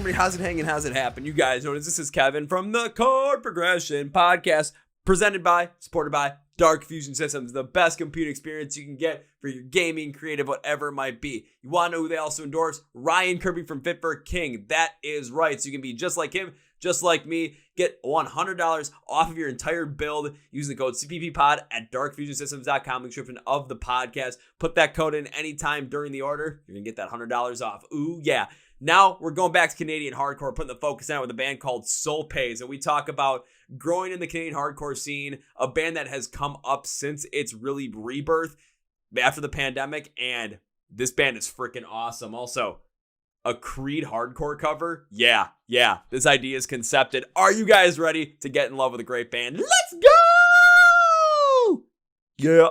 Henry? How's it hanging? How's it happen? You guys notice this is Kevin from the Chord Progression Podcast, presented by, supported by Dark Fusion Systems, the best computing experience you can get for your gaming, creative, whatever it might be. You want to know who they also endorse? Ryan Kirby from Fit for King. That is right. So you can be just like him, just like me. Get $100 off of your entire build using the code CPPPOD at darkfusionsystems.com, the description of the podcast. Put that code in anytime during the order. You're going to get that $100 off. Ooh, yeah. Now we're going back to Canadian hardcore, putting the focus on with a band called Solpais, and we talk about growing in the Canadian hardcore scene, a band that has come up since its really rebirth after the pandemic, and this band is freaking awesome. Also, a Creed hardcore cover? Yeah, this idea is concepted. Are you guys ready to get in love with a great band? Let's go! Yeah.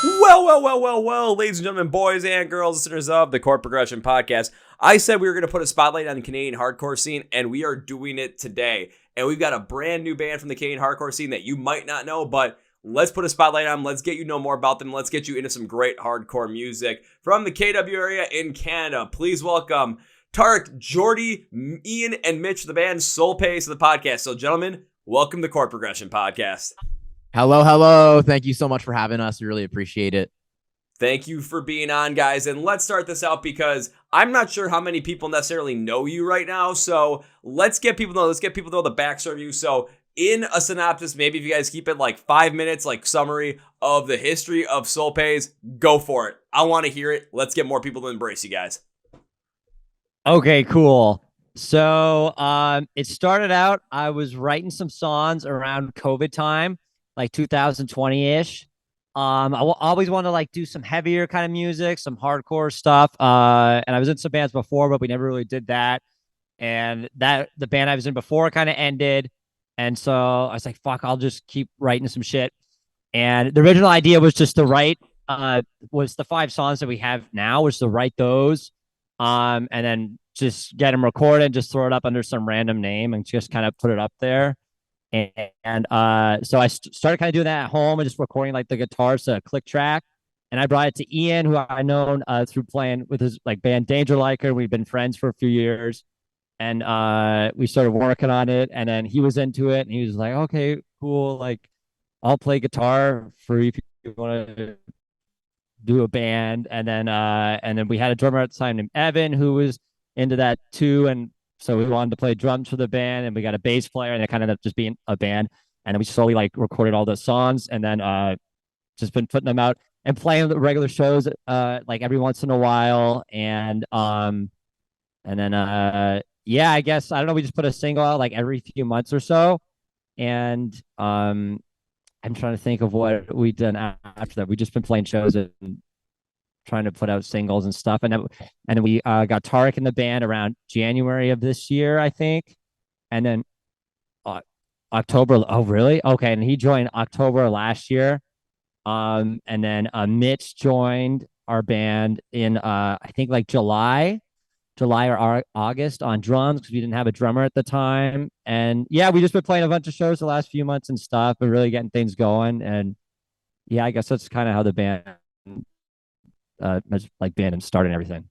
Well, ladies and gentlemen, boys and girls, listeners of the Chord Progression Podcast. I said we were going to put a spotlight on the Canadian hardcore scene, and we are doing it today. And we've got a brand new band from the Canadian hardcore scene that you might not know, but let's put a spotlight on them. Let's get you to know more about them. Let's get you into some great hardcore music from the KW area in Canada. Please welcome Tarek, Jordy, Ian, and Mitch, the band Solpais, to the podcast. So, gentlemen, welcome to the Chord Progression Podcast. Hello. Thank you so much for having us. We really appreciate it. Thank you for being on, guys. And let's start this out because I'm not sure how many people necessarily know you right now. So let's get people to know the backstory of you. So in a synopsis, maybe if you guys keep it like 5 minutes, like summary of the history of Solpais, go for it. I want to hear it. Let's get more people to embrace you guys. Okay, cool. So it started out, I was writing some songs around COVID time, like 2020-ish. I always wanted to like do some heavier kind of music, some hardcore stuff. And I was in some bands before, but we never really did that. And the band I was in before kind of ended. And so I was like, fuck, I'll just keep writing some shit. And the original idea was just to write, was the 5 songs that we have now, was to write those. And then just get them recorded, just throw it up under some random name and just kind of put it up there. And so I started kind of doing that at home and just recording like the guitars to a click track. And I brought it to Ian, who I known through playing with his like band Danger Liker. We've been friends for a few years, and we started working on it. And then he was into it, and he was like, "Okay, cool. Like, I'll play guitar for you if you want to do a band." And then we had a drummer at the time named Evan who was into that too, and so we wanted to play drums for the band, and we got a bass player, and it kind of ended up just being a band. And then we slowly like recorded all the songs, and then just been putting them out and playing the regular shows like every once in a while. And then yeah, I guess I don't know. We just put a single out like every few months or so, and I'm trying to think of what we done after that. We just been playing shows and trying to put out singles and stuff. And then we got Tarek in the band around January of this year, I think. And then October. Oh, really? Okay. And he joined October last year. And then Mitch joined our band in I think like July or August on drums, because we didn't have a drummer at the time. And yeah, we just been playing a bunch of shows the last few months and stuff, and really getting things going. And yeah, I guess that's kind of how the band like band and starting everything.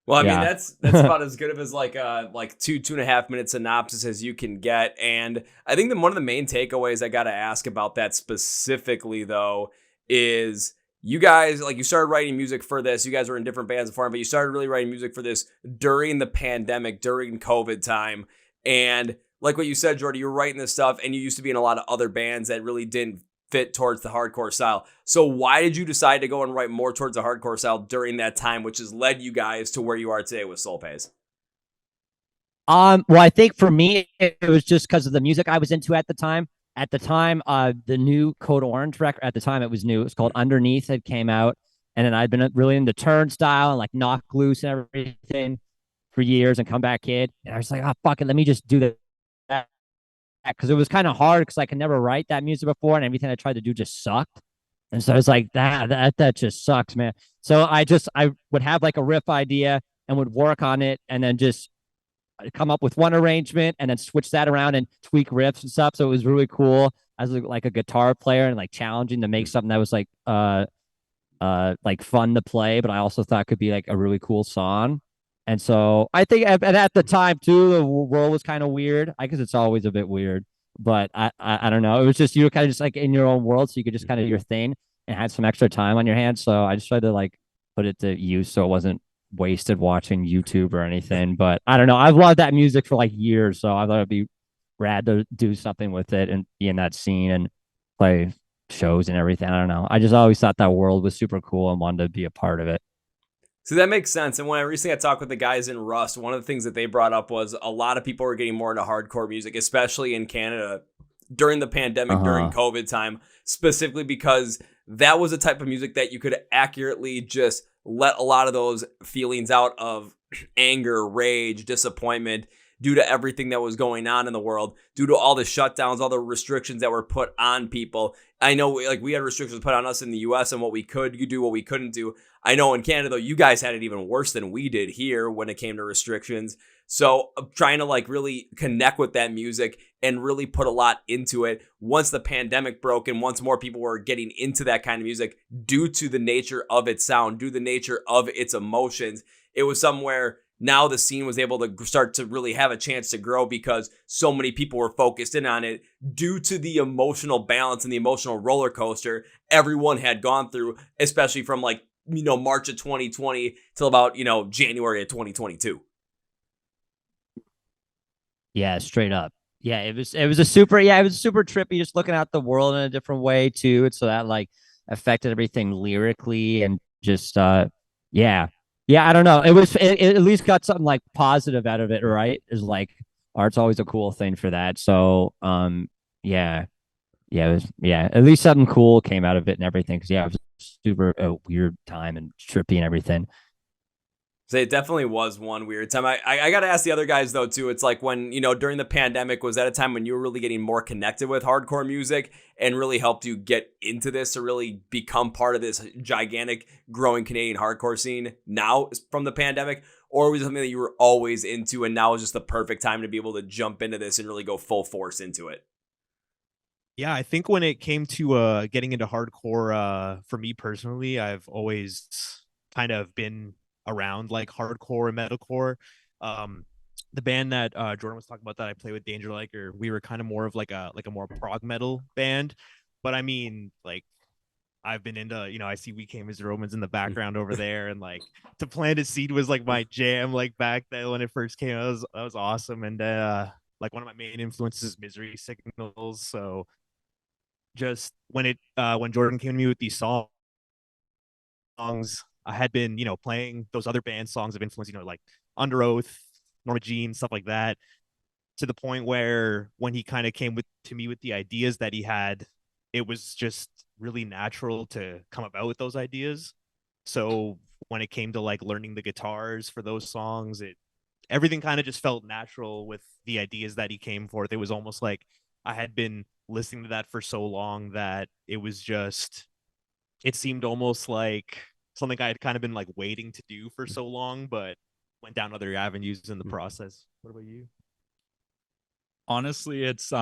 Well, I mean, that's about as good of as like 2.5 minute synopsis as you can get. And I think that one of the main takeaways I got to ask about that specifically, though, is you guys, like, you started writing music for this. You guys were in different bands before, but you started really writing music for this during the pandemic, during COVID time. And like what you said, Jordy, you were writing this stuff, and you used to be in a lot of other bands that really didn't fit towards the hardcore style. So why did you decide to go and write more towards the hardcore style during that time, which has led you guys to where you are today with Solpais? Well, I think for me, it was just because of the music I was into at the time. At the time, the new Code Orange record, at the time it was new. It was called Underneath. It came out. And then I'd been really into Turnstile and like Knock Loose and everything for years, and Comeback Kid. And I was like, oh, fuck it. Let me just do that. Because it was kind of hard because I could never write that music before, and everything I tried to do just sucked. And so I was like, that just sucks, man. So I would have like a riff idea and would work on it, and then just come up with one arrangement and then switch that around and tweak riffs and stuff. So it was really cool as like a guitar player, and like challenging to make something that was like fun to play, but I also thought could be like a really cool song. And so I think at the time too, the world was kind of weird. I guess it's always a bit weird, but I don't know. It was just you were kind of just like in your own world, so you could just kind of do your thing and had some extra time on your hands. So I just tried to like put it to use so it wasn't wasted watching YouTube or anything. But I don't know. I've loved that music for like years, so I thought it'd be rad to do something with it and be in that scene and play shows and everything. I don't know. I just always thought that world was super cool and wanted to be a part of it. So that makes sense. And when I recently had talked with the guys in Rust, one of the things that they brought up was a lot of people were getting more into hardcore music, especially in Canada during the pandemic, during Uh-huh. COVID time, specifically because that was a type of music that you could accurately just let a lot of those feelings out of anger, rage, disappointment due to everything that was going on in the world, due to all the shutdowns, all the restrictions that were put on people. I know like we had restrictions put on us in the US and what we could do, what we couldn't do. I know in Canada, though, you guys had it even worse than we did here when it came to restrictions. So I'm trying to like really connect with that music and really put a lot into it. Once the pandemic broke and once more people were getting into that kind of music due to the nature of its sound, due to the nature of its emotions, it was somewhere now the scene was able to start to really have a chance to grow because so many people were focused in on it due to the emotional balance and the emotional roller coaster everyone had gone through, especially from like, March of 2020 till about, January of 2022. Yeah, straight up. Yeah, it was super trippy just looking at the world in a different way too. And so that like affected everything lyrically and just yeah. Yeah, I don't know. It at least got something like positive out of it, right? Is like art's always a cool thing for that. So yeah. Yeah, at least something cool came out of it and everything. Cause yeah, it was super weird time and trippy and everything. So it definitely was one weird time. I got to ask the other guys though too. It's like when during the pandemic, was that a time when you were really getting more connected with hardcore music and really helped you get into this to really become part of this gigantic growing Canadian hardcore scene now from the pandemic, or was it something that you were always into and now is just the perfect time to be able to jump into this and really go full force into it? Yeah, I think when it came to getting into hardcore, for me personally, I've always kind of been around like hardcore and metalcore. Um, the band that Jordan was talking about that I play with, Danger Liker, we were kind of more of like a more prog metal band. But I mean, like I've been into, I see We Came as Romans in the background over there, and like To Plant a Seed was like my jam, like back then when it first came out. That was awesome. And like one of my main influences is Misery Signals. So just when Jordan came to me with these songs, I had been, playing those other band songs of influence, like Under Oath, Norma Jean, stuff like that, to the point where when he kind of came to me with the ideas that he had, it was just really natural to come about with those ideas. So when it came to like learning the guitars for those songs, everything kind of just felt natural with the ideas that he came forth. It was almost like I had been listening to that for so long that it seemed almost like something I had kind of been like waiting to do for so long, but went down other avenues in the process. What about you? Honestly, it's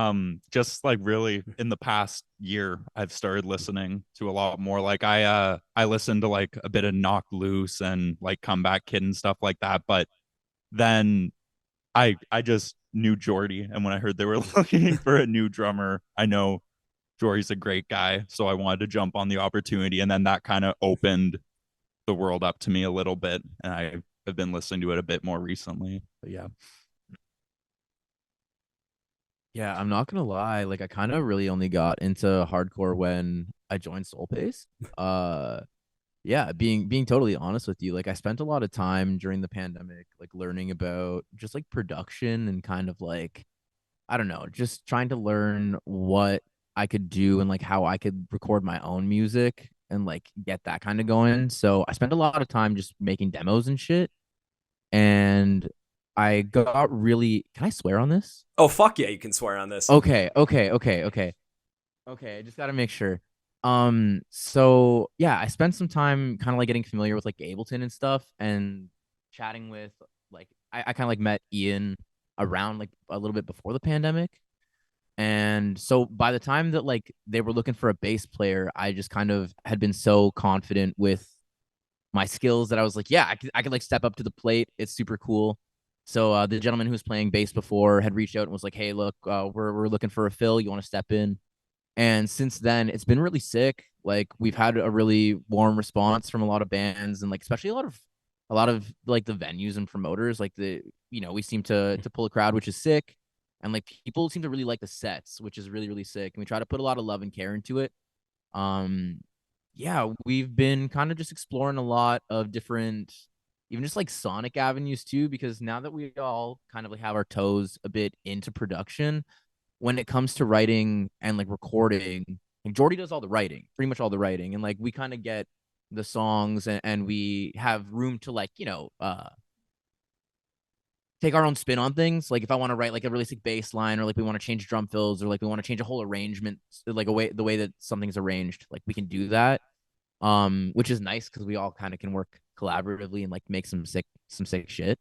just like really in the past year I've started listening to a lot more. Like I listened to like a bit of Knock Loose and like Comeback Kid and stuff like that, but then I just knew Jordy, and when I heard they were looking for a new drummer, I know Jordy's a great guy, so I wanted to jump on the opportunity, and then that kind of opened the world up to me a little bit, and I have been listening to it a bit more recently. But yeah. Yeah, I'm not gonna lie. Like, I kind of really only got into hardcore when I joined Solpais. Uh, yeah, being totally honest with you, like I spent a lot of time during the pandemic, like learning about just like production and kind of like I don't know, just trying to learn what I could do and like how I could record my own music and like get that kind of going. So I spent a lot of time just making demos and shit. And I got really, can I swear on this? Oh, fuck yeah, you can swear on this. Okay, I just gotta make sure. So yeah, I spent some time kind of like getting familiar with like Ableton and stuff and chatting with like I kind of like met Ian around like a little bit before the pandemic. And so by the time that like they were looking for a bass player, I just kind of had been so confident with my skills that I was like, yeah, I could like step up to the plate. It's super cool. So the gentleman who was playing bass before had reached out and was like, hey, look, we're looking for a fill. You want to step in? And since then, it's been really sick. Like we've had a really warm response from a lot of bands, and like especially a lot of like the venues and promoters. Like we seem to pull a crowd, which is sick. And like people seem to really like the sets, which is really, really sick. And we try to put a lot of love and care into it. Um, yeah, we've been kind of just exploring a lot of different, even just like sonic avenues too, because now that we all kind of like have our toes a bit into production, when it comes to writing and like recording, like Jordy does all the writing, pretty much all the writing, and like we kind of get the songs and we have room to like take our own spin on things. Like if I want to write like a really sick bass line, or like we want to change drum fills, or like we want to change a whole arrangement, like the way that something's arranged, like we can do that. Which is nice because we all kind of can work collaboratively and like make some sick shit.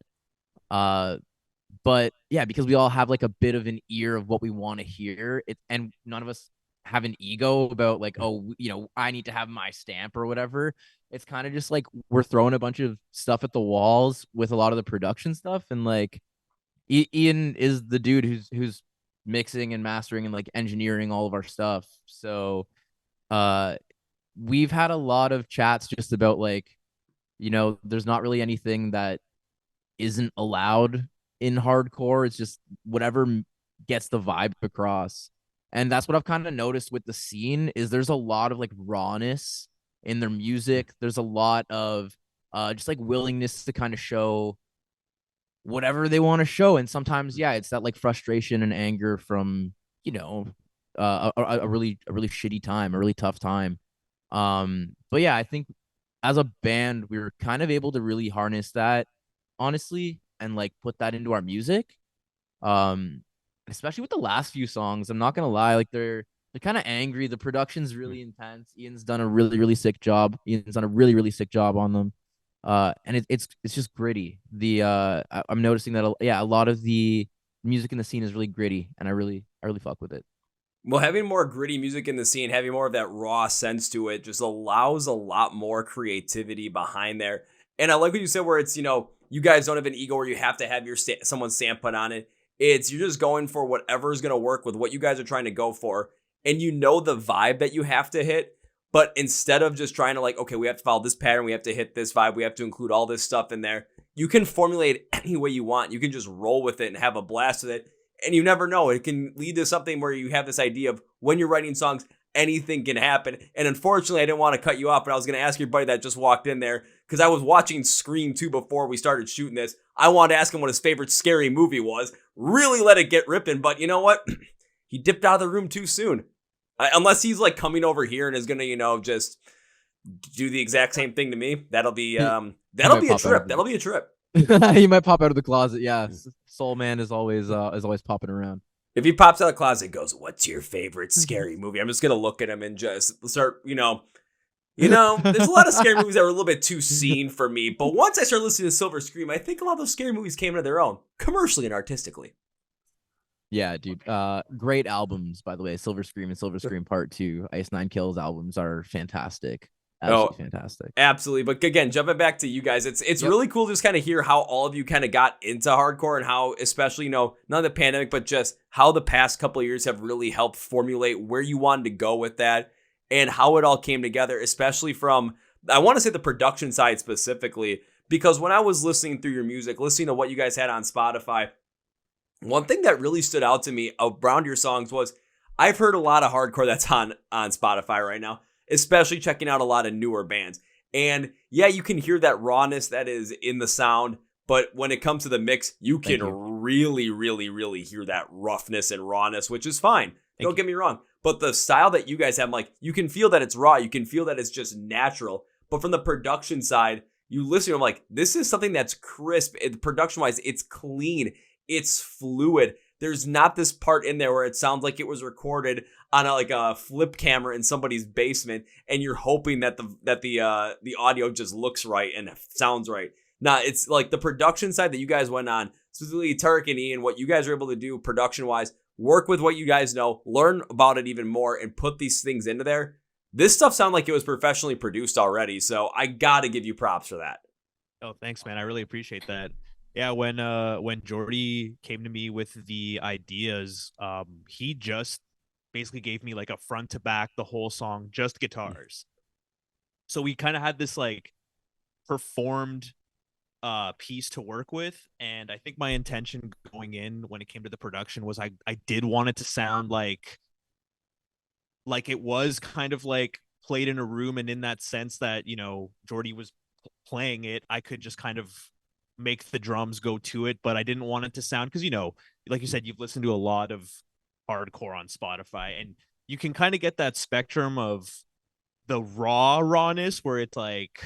But yeah, because we all have like a bit of an ear of what we want to hear, and none of us have an ego about like, oh, I need to have my stamp or whatever. It's kind of just like we're throwing a bunch of stuff at the walls with a lot of the production stuff, and like Ian is the dude who's mixing and mastering and like engineering all of our stuff. So we've had a lot of chats just about like, there's not really anything that isn't allowed in hardcore. It's just whatever gets the vibe across. And that's what I've kind of noticed with the scene is there's a lot of like rawness in their music. There's a lot of just like willingness to kind of show whatever they want to show. And sometimes, yeah, it's that like frustration and anger from, a really shitty time, a really tough time. But yeah, I think as a band, we were kind of able to really harness that, honestly, and like put that into our music. Especially with the last few songs, I'm not gonna lie, like they're kind of angry. The production's really intense. Ian's done a really, really sick job. Ian's done a really, really sick job on them. And it's just gritty. I'm noticing that a lot of the music in the scene is really gritty, and I really fuck with it. Well, having more gritty music in the scene, having more of that raw sense to it just allows a lot more creativity behind there. And I like what you said where it's, you guys don't have an ego where you have to have someone's stamp put on it. It's you're just going for whatever is going to work with what you guys are trying to go for. And the vibe that you have to hit. But instead of just trying to like, okay, we have to follow this pattern, we have to hit this vibe, we have to include all this stuff in there. You can formulate it any way you want. You can just roll with it and have a blast with it. And you never know. It can lead to something where you have this idea of when you're writing songs, anything can happen. And unfortunately, I didn't want to cut you off, but I was going to ask your buddy that just walked in there, because I was watching Scream 2 before we started shooting this. I wanted to ask him what his favorite scary movie was. Really let it get ripping, but you know what? He dipped out of the room too soon. Unless he's like coming over here and is going to, just do the exact same thing to me. That'll be a trip. That'll be a trip. He might pop out of the closet. Yeah. Soul Man is always popping around. If he pops out of the closet and goes, "What's your favorite scary movie?" I'm just going to look at him and just start, there's a lot of scary movies that were a little bit too seen for me. But once I started listening to Silver Scream, I think a lot of those scary movies came into their own, commercially and artistically. Yeah, dude. Great albums, by the way. Silver Scream and Silver Scream Part 2. Ice Nine Kills albums are fantastic. Absolutely fantastic. Absolutely. But again, jumping back to you guys, it's really cool to just kind of hear how all of you kind of got into hardcore and how, especially, not the pandemic, but just how the past couple of years have really helped formulate where you wanted to go with that and how it all came together, especially from, I want to say the production side specifically, because when I was listening through your music, listening to what you guys had on Spotify, one thing that really stood out to me around your songs was I've heard a lot of hardcore that's on Spotify right now, especially checking out a lot of newer bands. And yeah, you can hear that rawness that is in the sound, but when it comes to the mix, you can really, really, really hear that roughness and rawness, which is fine. Don't get me wrong. But the style that you guys have, like, you can feel that it's raw. You can feel that it's just natural. But from the production side, you listen, I'm like, this is something that's crisp. Production-wise, it's clean. It's fluid. There's not this part in there where it sounds like it was recorded on a flip camera in somebody's basement, and you're hoping that the audio just looks right and sounds right. Nah, it's like the production side that you guys went on, specifically Turk and Ian, what you guys are able to do production-wise, work with what you guys know, learn about it even more, and put these things into there. This stuff sounded like it was professionally produced already, so I gotta give you props for that. Oh, thanks, man. I really appreciate that. Yeah, when Jordy came to me with the ideas, he just basically gave me like a front to back the whole song, just guitars. So we kind of had this like performed piece to work with, and I think my intention going in when it came to the production was I did want it to sound like it was kind of like played in a room, and in that sense that, you know, Jordy was playing it, I could just kind of make the drums go to it, but I didn't want it to sound, because, you know, like you said, you've listened to a lot of hardcore on Spotify, and you can kind of get that spectrum of the rawness where it's like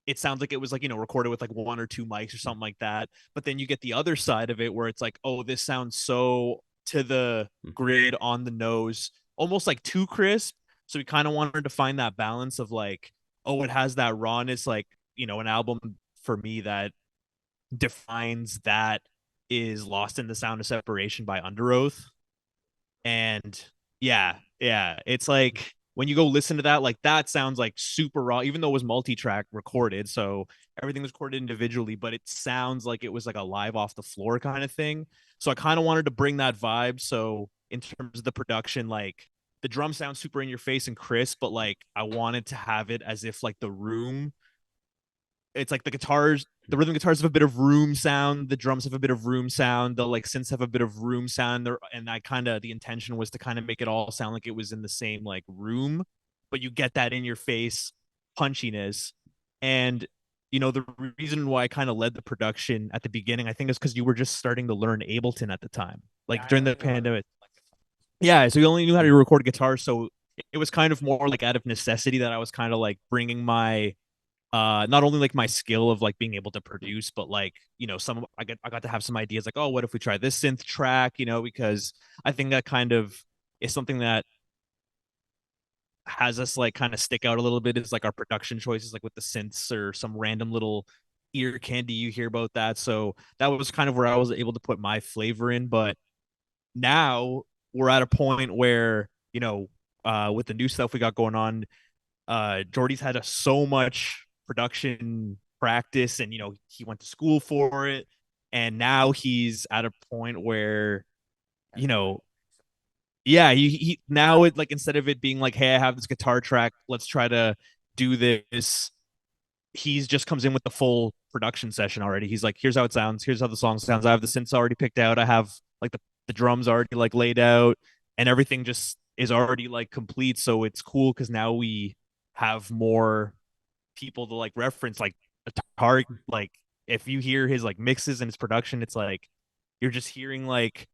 it sounds like it was like, you know, recorded with like one or two mics or something like that. But then you get the other side of it where it's like, oh, this sounds so to the grid, on the nose, almost like too crisp. So we kind of wanted to find that balance of like, oh, it has that rawness, like, you know, an album for me that defines that is Lost in the Sound of Separation by Under Oath. And yeah, it's like when you go listen to that, like that sounds like super raw, even though it was multi-track recorded, so everything was recorded individually, but it sounds like it was like a live off the floor kind of thing. So I kind of wanted to bring that vibe. So in terms of the production, like the drum sounds super in your face and crisp, but like I wanted to have it as if like the room, it's like the guitars, the rhythm guitars have a bit of room sound, the drums have a bit of room sound, the like synths have a bit of room sound there, and I kind of, the intention was to kind of make it all sound like it was in the same like room, but you get that in your face punchiness. And you know, the reason why I kind of led the production at the beginning, I think, is because you were just starting to learn Ableton at the time, like during the pandemic. Yeah, so you only knew how to record guitar, so it was kind of more like out of necessity that I was kind of like bringing my not only like my skill of like being able to produce, but like, you know, some I got to have some ideas like, oh, what if we try this synth track, you know, because I think that kind of is something that has us like kind of stick out a little bit, is like our production choices, like with the synths or some random little ear candy you hear about that. So that was kind of where I was able to put my flavor in. But now we're at a point where, you know, with the new stuff we got going on, Jordy's had so much production practice, and, you know, he went to school for it, and now he's at a point where, you know, yeah, he now, it like, instead of it being like, hey, I have this guitar track, let's try to do this, he's just comes in with the full production session already. He's like, here's how it sounds, here's how the song sounds, I have the synths already picked out, I have like the drums already like laid out, and everything just is already like complete. So it's cool because now we have more people to like reference, like a guitar, like if you hear his like mixes and his production, it's like you're just hearing like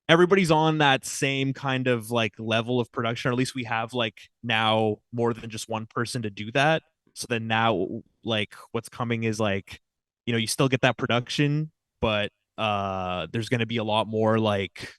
everybody's on that same kind of like level of production, or at least we have like now more than just one person to do that. So then now, like, what's coming is like, you know, you still get that production, but there's going to be a lot more like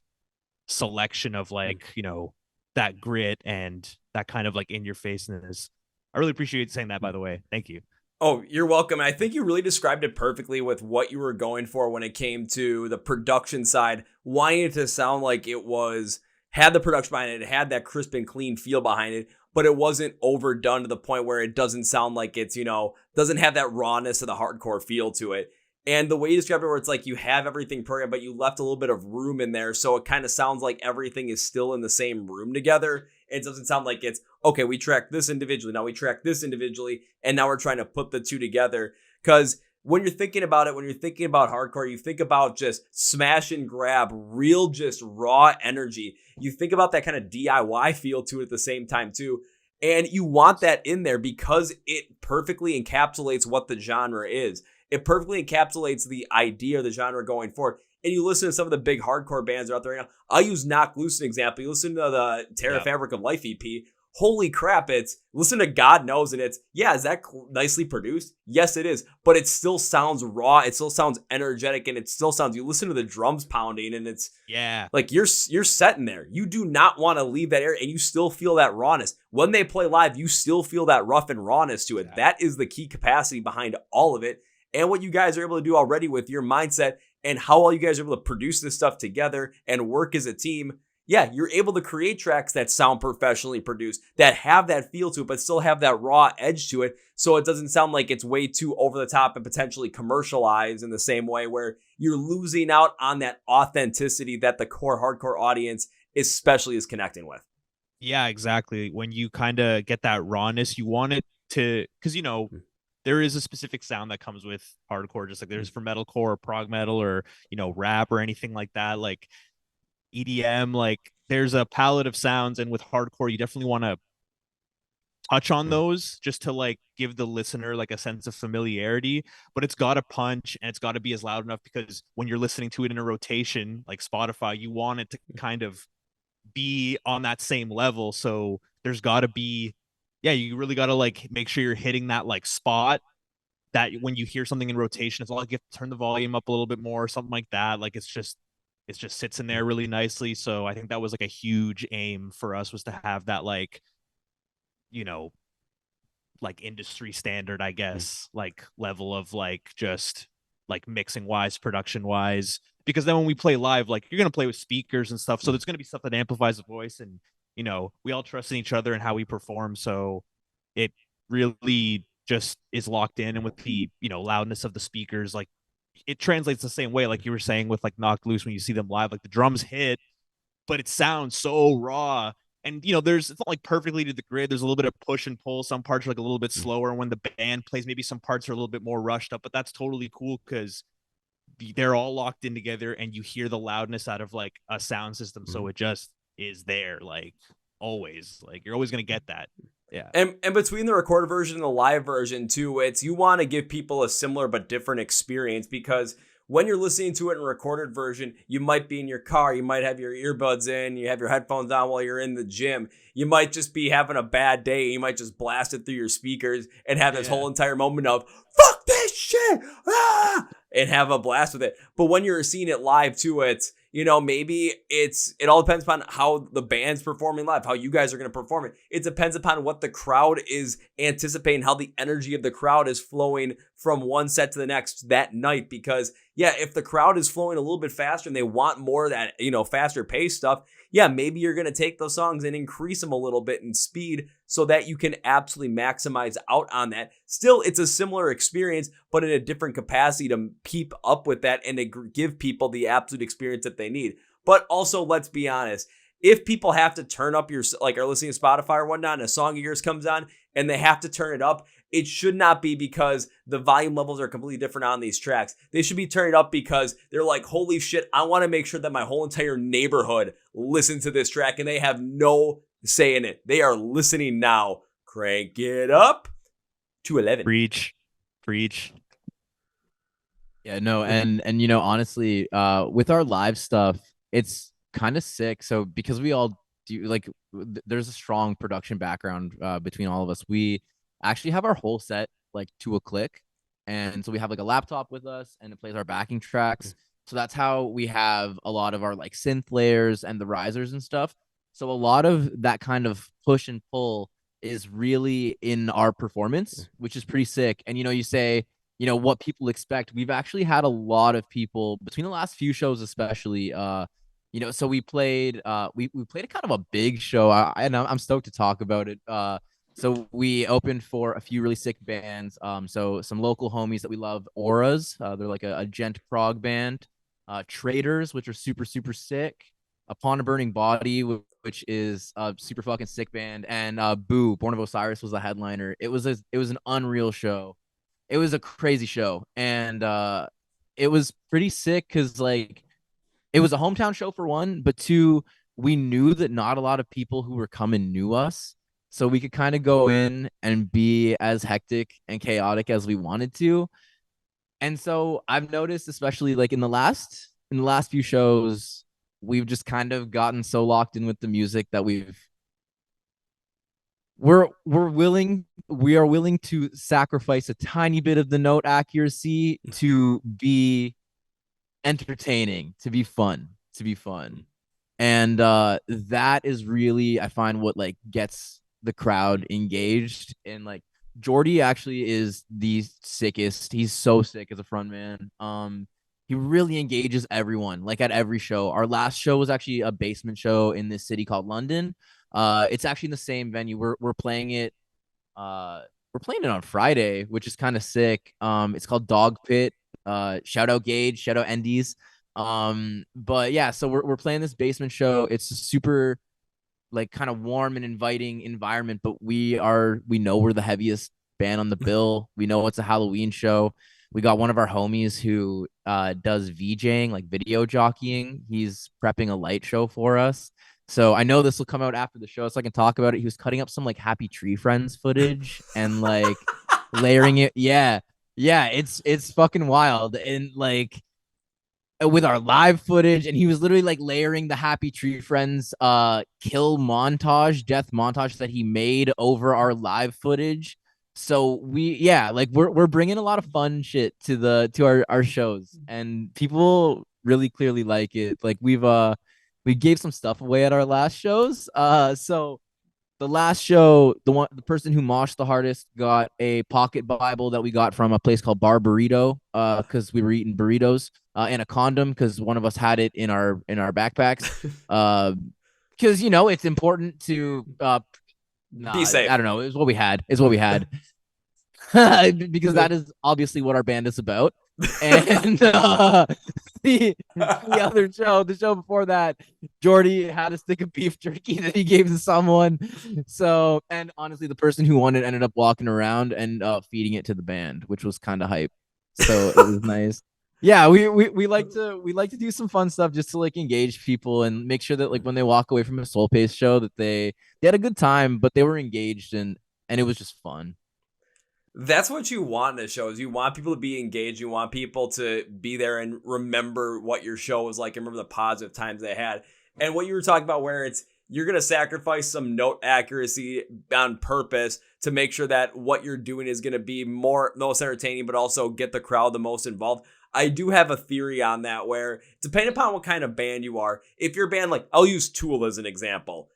selection of like, you know, that grit and that kind of like in your faceness. I really appreciate you saying that, by the way. Thank you. Oh, you're welcome. I think you really described it perfectly with what you were going for when it came to the production side, wanting it to sound like it was, had the production behind it, it had that crisp and clean feel behind it, but it wasn't overdone to the point where it doesn't sound like it's, you know, doesn't have that rawness of the hardcore feel to it. And the way you described it, where it's like you have everything programmed, but you left a little bit of room in there. So it kind of sounds like everything is still in the same room together. It doesn't sound like it's, okay, we track this individually, now we track this individually, and now we're trying to put the two together. Because when you're thinking about it, when you're thinking about hardcore, you think about just smash and grab, real just raw energy. You think about that kind of DIY feel to it at the same time too. And you want that in there because it perfectly encapsulates what the genre is. It perfectly encapsulates the idea of the genre going forward. And you listen to some of the big hardcore bands that are out there right now. I'll use Knock Loose as an example. You listen to the Terra Fabric of Life EP. Holy crap, it's, listen to God Knows, and it's, yeah, is that nicely produced? Yes, it is. But it still sounds raw. It still sounds energetic, and it still sounds, you listen to the drums pounding, and it's, like you're setting there. You do not want to leave that area, and you still feel that rawness. When they play live, you still feel that rough and rawness to it. Yeah. That is the key capacity behind all of it. And what you guys are able to do already with your mindset and how well you guys are able to produce this stuff together and work as a team. yeah, you're able to create tracks that sound professionally produced, that have that feel to it, but still have that raw edge to it. So it doesn't sound like it's way too over the top and potentially commercialized in the same way, where you're losing out on that authenticity that the core hardcore audience especially is connecting with. Yeah, exactly. When you kind of get that rawness, you want it to, because, there is a specific sound that comes with hardcore, just like there's for metalcore or prog metal or, rap or anything like that. Like EDM, like there's a palette of sounds. And with hardcore, you definitely want to touch on those just to like give the listener like a sense of familiarity, but it's got to punch and it's got to be as loud enough, because when you're listening to it in a rotation like Spotify, you want it to kind of be on that same level. So there's got to be, yeah, you really got to like make sure you're hitting that like spot that when you hear something in rotation, it's all like you have to turn the volume up a little bit more or something like that. Like it just sits in there really nicely. So I think that was like a huge aim for us, was to have that like, you know, like industry standard, I guess, like level of like just like mixing wise, production wise. Because then when we play live, like you're gonna play with speakers and stuff, so there's gonna be stuff that amplifies the voice, and we all trust in each other and how we perform. So it really just is locked in, and with the loudness of the speakers, like it translates the same way, like you were saying with like Knocked Loose, when you see them live, like the drums hit, but it sounds so raw. And it's not like perfectly to the grid. There's a little bit of push and pull. Some parts are like a little bit slower when the band plays. Maybe some parts are a little bit more rushed up, but that's totally cool because they're all locked in together, and you hear the loudness out of like a sound system. So it just is there, like always. Like you're always gonna get that. Yeah. And between the recorded version and the live version too, it's you want to give people a similar but different experience, because when you're listening to it in recorded version, you might be in your car, you might have your earbuds in, you have your headphones on while you're in the gym. You might just be having a bad day. You might just blast it through your speakers and have this whole entire moment of fuck this shit, and have a blast with it. But when you're seeing it live too, it's maybe it all depends upon how the band's performing live, how you guys are going to perform it. It depends upon what the crowd is anticipating, how the energy of the crowd is flowing from one set to the next that night. Because if the crowd is flowing a little bit faster and they want more of that, faster paced stuff, maybe you're going to take those songs and increase them a little bit in speed so that you can absolutely maximize out on that. Still, it's a similar experience, but in a different capacity to keep up with that and to give people the absolute experience that they need. But also, let's be honest, if people have to turn up are listening to Spotify or whatnot, and a song of yours comes on and they have to turn it up, it should not be because the volume levels are completely different on these tracks. They should be turning up because they're like, holy shit, I want to make sure that my whole entire neighborhood listens to this track, and they have no say in it. They are listening now. Crank it up to 11. Preach. Yeah, no, and honestly, with our live stuff, it's kind of sick. So because we all do there's a strong production background between all of us. We actually have our whole set like to a click, and so we have like a laptop with us, and it plays our backing tracks. So that's how we have a lot of our like synth layers and the risers and stuff. So a lot of that kind of push and pull is really in our performance, which is pretty sick. And you say what people expect. We've actually had a lot of people between the last few shows, especially. So we played we played a kind of a big show, and I'm stoked to talk about it. So we opened for a few really sick bands. So some local homies that we love, Auras. They're like a gent prog band. Traders, which are super, super sick. Upon a Burning Body, which is a super fucking sick band. And Boo, Born of Osiris was the headliner. It was an unreal show. It was a crazy show. And it was pretty sick because like it was a hometown show for one, but two, we knew that not a lot of people who were coming knew us. So we could kind of go in and be as hectic and chaotic as we wanted to. And so I've noticed, especially like in the last few shows, we've just kind of gotten so locked in with the music that we are willing to sacrifice a tiny bit of the note accuracy to be entertaining, to be fun. And that is really, I find, what like gets the crowd engaged. And like Jordy actually is the sickest. He's so sick as a frontman. He really engages everyone, like at every show. Our last show was actually a basement show in this city called London. It's actually in the same venue. We're playing it. We're playing it on Friday, which is kind of sick. It's called Dog Pit. Shout out Gage, shout out Endies. But yeah, so we're playing this basement show. It's a super like kind of warm and inviting environment, but we know we're the heaviest band on the bill. We know it's a Halloween show. We got one of our homies who does VJing, like video jockeying. He's prepping a light show for us. So I know this will come out after the show, so I can talk about it. He was cutting up some like Happy Tree Friends footage and like layering it. Yeah, yeah, it's fucking wild. And like with our live footage, and he was literally like layering the Happy Tree Friends kill montage, death montage that he made over our live footage. So we're bringing a lot of fun shit to our shows, and people really clearly like it. Like we gave some stuff away at our last shows. So the last show, the person who moshed the hardest got a pocket Bible that we got from a place called Bar Burrito, because we were eating burritos, and a condom because one of us had it in our backpacks, because it's important to Be safe. I don't know. It's what we had. It's what we had. Because that is obviously what our band is about. And the other show, the show before that, Jordy had a stick of beef jerky that he gave to someone. So, and honestly, the person who won it ended up walking around and feeding it to the band, which was kind of hype. So it was nice. Yeah, we like to do some fun stuff just to like engage people and make sure that like when they walk away from a Solpais show that they had a good time, but they were engaged and it was just fun. That's what you want in a show, is you want people to be engaged. You want people to be there and remember what your show was like and remember the positive times they had. And what you were talking about where you're going to sacrifice some note accuracy on purpose to make sure that what you're doing is going to be most entertaining, but also get the crowd the most involved. I do have a theory on that where, depending upon what kind of band you are, if you're a band like, I'll use Tool as an example.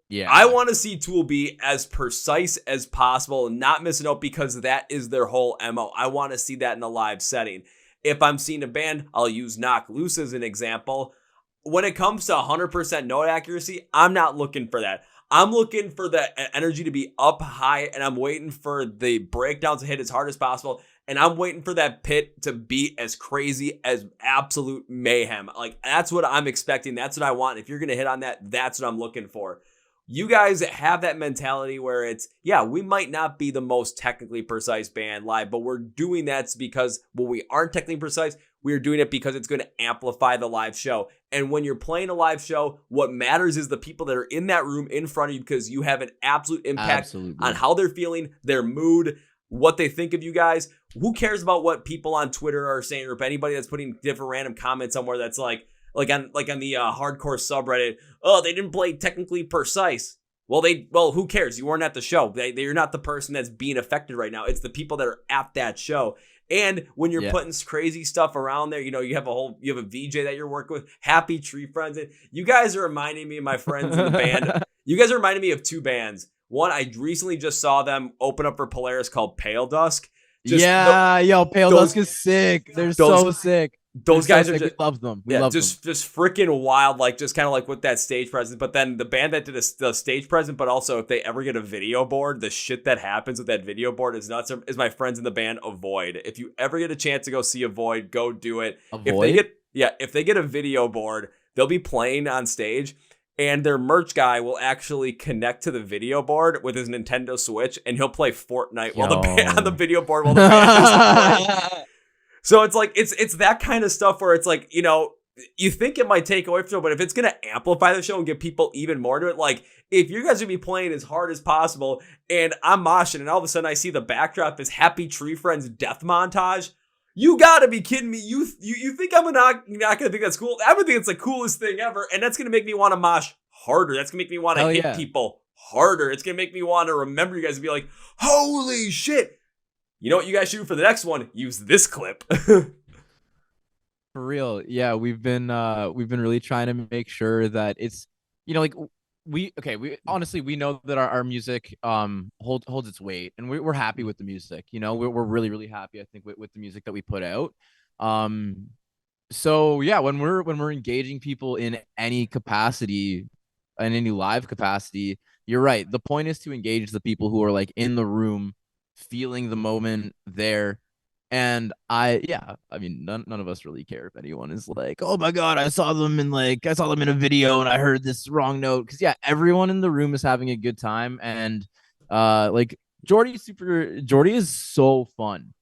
Yeah, I want to see Tool be as precise as possible and not miss a note, because that is their whole MO. I want to see that in a live setting. If I'm seeing a band, I'll use Knock Loose as an example. When it comes to 100% note accuracy, I'm not looking for that. I'm looking for the energy to be up high, and I'm waiting for the breakdowns to hit as hard as possible. And I'm waiting for that pit to be as crazy as absolute mayhem. Like, that's what I'm expecting. That's what I want. If you're going to hit on that, that's what I'm looking for. You guys have that mentality where we might not be the most technically precise band live, but we're doing that because, we aren't technically precise. We're doing it because it's going to amplify the live show. And when you're playing a live show, what matters is the people that are in that room in front of you, because you have an absolute impact on how they're feeling, their mood, what they think of you guys. Who cares about what people on Twitter are saying, or if anybody that's putting different random comments somewhere that's like on the hardcore subreddit, oh, they didn't play technically precise. Well, who cares? You weren't at the show. You're not the person that's being affected right now. It's the people that are at that show. And when you're putting crazy stuff around there, you have a VJ that you're working with, Happy Tree Friends. And you guys are reminding me of my friends in the band. You guys are reminding me of two bands. One, I recently just saw them open up for Polaris, called Pale Dusk. Pale Dusk is sick. They're so sick. Those guys are just, we love them. Just freaking wild, like just kind of like with that stage presence. But then the band that did the stage presence, but also if they ever get a video board, the shit that happens with that video board is nuts. Is my friends in the band Avoid. If you ever get a chance to go see Avoid, go do it. Avoid? If they get a video board, they'll be playing on stage, and their merch guy will actually connect to the video board with his Nintendo Switch, and he'll play Fortnite while the band on the video board while the band is playing. So it's like, it's that kind of stuff where it's like, you think it might take away from the show, but if it's going to amplify the show and get people even more to it, like if you guys would be playing as hard as possible and I'm moshing and all of a sudden I see the backdrop is Happy Tree Friends death montage, you gotta be kidding me. You think I'm not going to think that's cool? I would think it's the coolest thing ever. And that's going to make me want to mosh harder. That's going to make me want to hit people harder. It's going to make me want to remember you guys and be like, holy shit. You know what you guys should do for the next one? Use this clip. For real. Yeah, we've been really trying to make sure that it's, we honestly, we know that our music holds its weight, and we're happy with the music. We're really, really happy, I think, with the music that we put out. So yeah, when we're engaging people in any capacity, in any live capacity, you're right. The point is to engage the people who are like in the room, feeling the moment there. And I mean, none of us really care if anyone is like, oh my God, I saw them in a video and I heard this wrong note. Cause yeah, everyone in the room is having a good time. And like Jordy is so fun.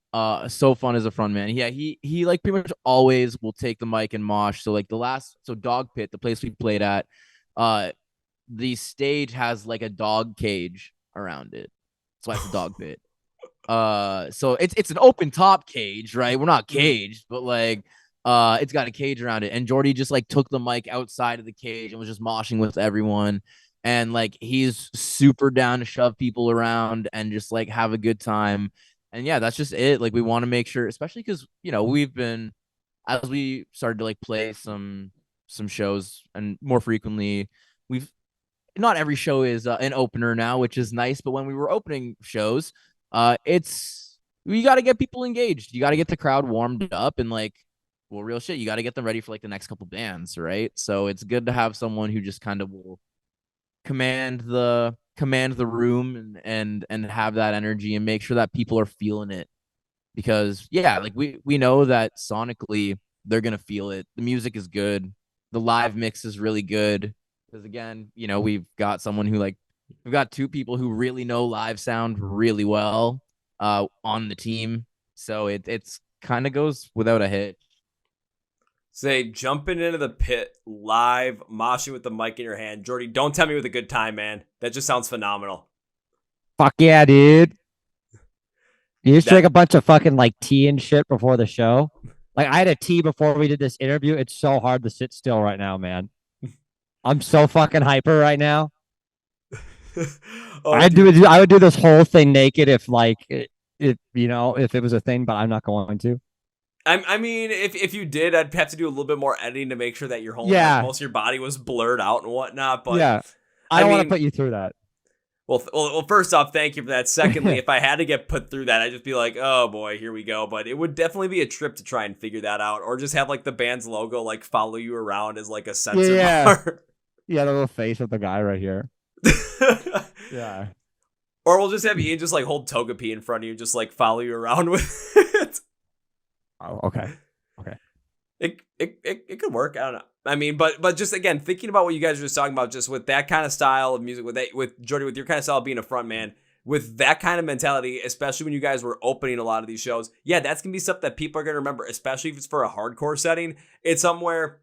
So fun as a front man. Yeah, he like pretty much always will take the mic and mosh. So like Dog Pit, the place we played at, uh the stage has like a dog cage around it. That's why it's a dog pit. So it's an open top cage, right? We're not caged, but like it's got a cage around it. And Jordy just like took the mic outside of the cage and was just moshing with everyone. And like he's super down to shove people around and just like have a good time. And yeah, that's just it. Like we want to make sure, especially because we've been, as we started to like play some shows and more frequently, we've not every show is an opener now, which is nice. But when we were opening shows, it's you got to get people engaged. You got to get the crowd warmed up and like, well, real shit. You got to get them ready for like the next couple bands, right? So it's good to have someone who just kind of will command the room and have that energy and make sure that people are feeling it. Because yeah, like we know that sonically they're gonna feel it. The music is good. The live mix is really good. Because again, we've got two people who really know live sound really well on the team. So it's kind of goes without a hitch. Say, jumping into the pit live, moshing with the mic in your hand. Jordy, don't tell me with a good time, man. That just sounds phenomenal. Fuck yeah, dude. You just drink a bunch of fucking like tea and shit before the show. Like I had a tea before we did this interview. It's so hard to sit still right now, man. I'm so fucking hyper right now. I would do this whole thing naked if if it was a thing, but I'm not going to. I mean, if you did, I'd have to do a little bit more editing to make sure that your whole most of your body was blurred out and whatnot. But yeah, I don't want to put you through that. Well, first off, thank you for that. Secondly, if I had to get put through that, I'd just be like, oh boy, here we go. But it would definitely be a trip to try and figure that out, or just have like the band's logo like follow you around as like a censor bar. Yeah, the little face of the guy right here. Yeah. Or we'll just have Ian just like hold Togepi in front of you, just like follow you around with it. Oh, okay. It could work. I don't know. I mean, but just again, thinking about what you guys were just talking about, just with that kind of style of music, with Jordy, with your kind of style of being a front man, with that kind of mentality, especially when you guys were opening a lot of these shows, yeah, that's gonna be stuff that people are gonna remember, especially if it's for a hardcore setting. It's somewhere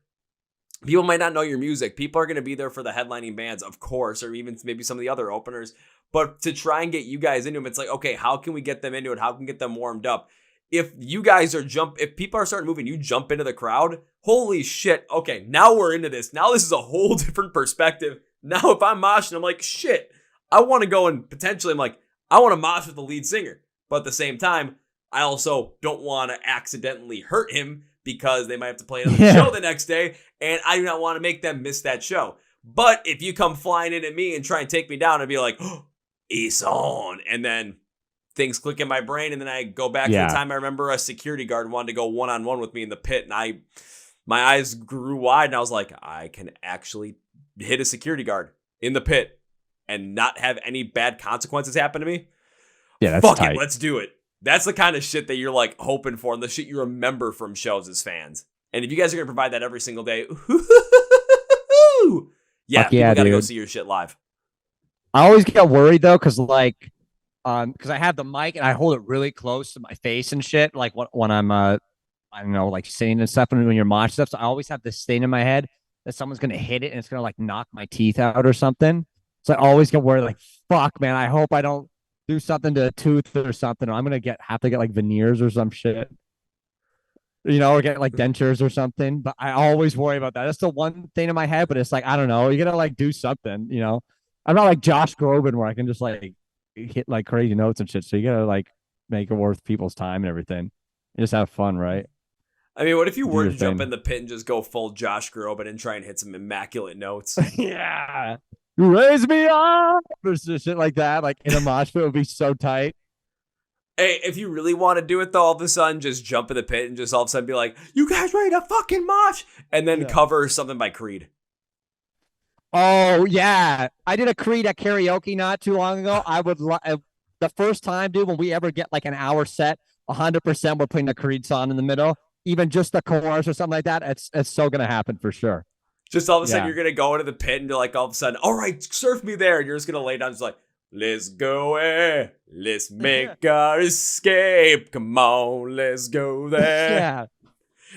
people might not know your music. People are gonna be there for the headlining bands, of course, or even maybe some of the other openers. But to try and get you guys into them, it's like, okay, how can we get them into it? How can we get them warmed up? If you guys if people are starting moving, you jump into the crowd, holy shit, okay, now we're into this. Now this is a whole different perspective. Now if I'm moshing, I'm like, shit, I want to go and potentially, I'm like, I want to mosh with the lead singer. But at the same time, I also don't want to accidentally hurt him because they might have to play another show the next day, and I do not want to make them miss that show. But if you come flying in at me and try and take me down and be like, oh, it's on, and then things click in my brain, and then I go back to the time I remember a security guard wanted to go one-on-one with me in the pit, and my eyes grew wide, and I was like, I can actually hit a security guard in the pit and not have any bad consequences happen to me. Yeah, that's tight. It, let's do it. That's the kind of shit that you're like hoping for, and the shit you remember from shows as fans. And if you guys are gonna provide that every single day, people gotta go see your shit live. I always get worried though, because I have the mic and I hold it really close to my face and shit. Like when I'm I don't know, like singing and stuff, and when you're moshing stuff. So I always have this thing in my head that someone's gonna hit it and it's gonna like knock my teeth out or something. So I always get worried, like, fuck, man, I hope I don't do something to a tooth or something, or I'm gonna have to get like veneers or some shit. Or get like dentures or something. But I always worry about that. That's the one thing in my head, but it's like, I don't know, you gotta like do something, I'm not like Josh Groban where I can just like hit like crazy notes and shit. So you gotta like make it worth people's time and everything. And just have fun, right? I mean, what if you were to jump in the pit and just go full Josh Groban and try and hit some immaculate notes? Yeah. You raise me up or shit like that. Like in a mosh pit would be so tight. Hey, if you really want to do it though, all of a sudden just jump in the pit and just all of a sudden be like, "You guys ready to fucking mosh?" And then cover something by Creed. Oh yeah, I did a Creed at karaoke not too long ago. I would the first time, dude, when we ever get like an hour set, 100% we're putting a Creed song in the middle, even just the chorus or something like that. It's so gonna happen for sure. Just all of a sudden you're gonna go into the pit and you're like all of a sudden, all right, surf me there, and you're just gonna lay down just like, let's go let's make our escape. Come on, let's go there.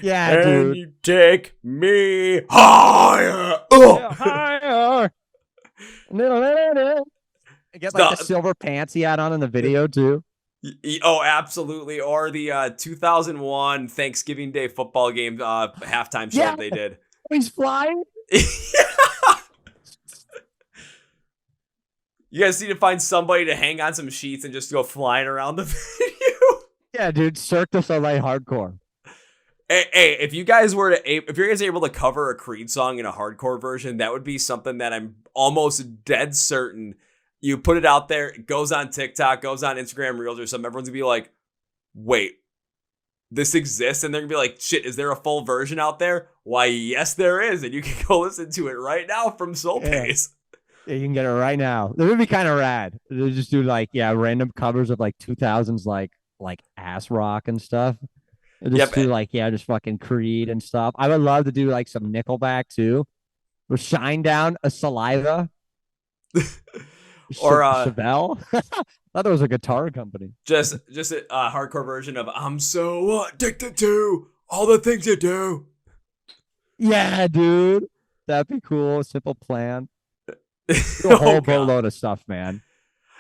Yeah, and dude. You take me higher. Higher. And get like the silver pants he had on in the video too. Oh, absolutely. Or the 2001 Thanksgiving Day football game halftime show they did. He's flying. You guys need to find somebody to hang on some sheets and just go flying around the video. Yeah, dude. Cirque du Soleil hardcore. Hey, if you guys are able to cover a Creed song in a hardcore version, that would be something that I'm almost dead certain you put it out there, it goes on TikTok, goes on Instagram Reels or something. Everyone's gonna be like, wait, this exists? And they're gonna be like, shit, is there a full version out there? Why, yes, there is. And you can go listen to it right now from Solpais. Yeah, you can get it right now. That would be kind of rad. They just do like, random covers of like 2000s like ass rock and stuff. Just do like, just fucking Creed and stuff. I would love to do like some Nickelback too. With Shine Down, a Saliva. Or Chevelle. I thought it was a guitar company. Just a hardcore version of I'm so addicted to all the things you do. Yeah, dude. That'd be cool. Simple Plan. A whole boatload of stuff, man.